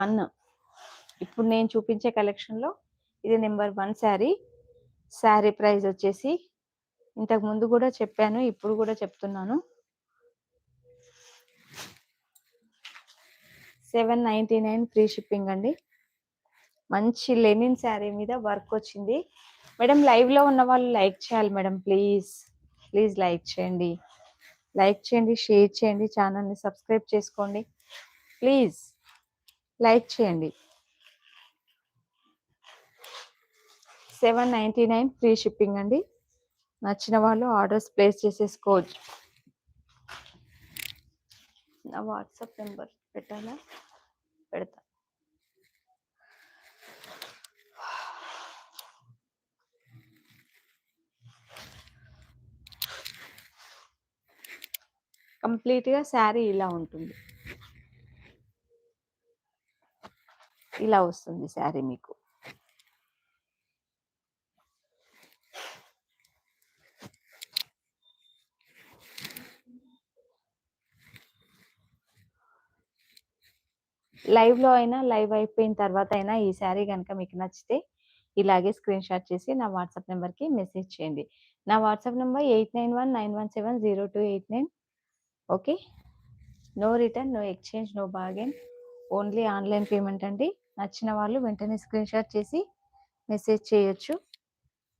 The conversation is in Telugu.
1. ఇప్పుడు నేను చూపించే కలెక్షన్లో ఇది నెంబర్ 1 శారీ. శారీ ప్రైస్ వచ్చేసి ఇంతకు ముందు కూడా చెప్పాను, ఇప్పుడు కూడా చెప్తున్నాను, 799 ఫ్రీ షిప్పింగ్ అండి. మంచి లెనిన్ శారీ మీద వర్క్ వచ్చింది. మేడం లైవ్లో ఉన్న వాళ్ళు లైక్ చేయాలి మేడం, ప్లీజ్ ప్లీజ్ లైక్ చేయండి, షేర్ చేయండి, ఛానల్ని సబ్స్క్రైబ్ చేసుకోండి, ప్లీజ్ లైక్ చేయండి. 799 ఫ్రీ షిప్పింగ్ అండి. నచ్చిన వాళ్ళు ఆర్డర్స్ ప్లేస్ చేసేసుకోవచ్చు. నా వాట్సాప్ నెంబర్ పెట్టాలా? పెడతా. కంప్లీట్గా శారీ ఇలా ఉంటుంది, ఇలా వస్తుంది శారీ మీకు. లైవ్లో అయినా, లైవ్ అయిపోయిన తర్వాత అయినా ఈ శారీ కనుక మీకు నచ్చితే ఇలాగే స్క్రీన్ షాట్ చేసి నా వాట్సాప్ నెంబర్కి మెసేజ్ చేయండి. నా WhatsApp number 8919170289. Okay. No return, no exchange, no bargain, only online payment అండి. నచ్చిన వాళ్ళు వెంటనే స్క్రీన్ షాట్ చేసి మెసేజ్ చేయొచ్చు.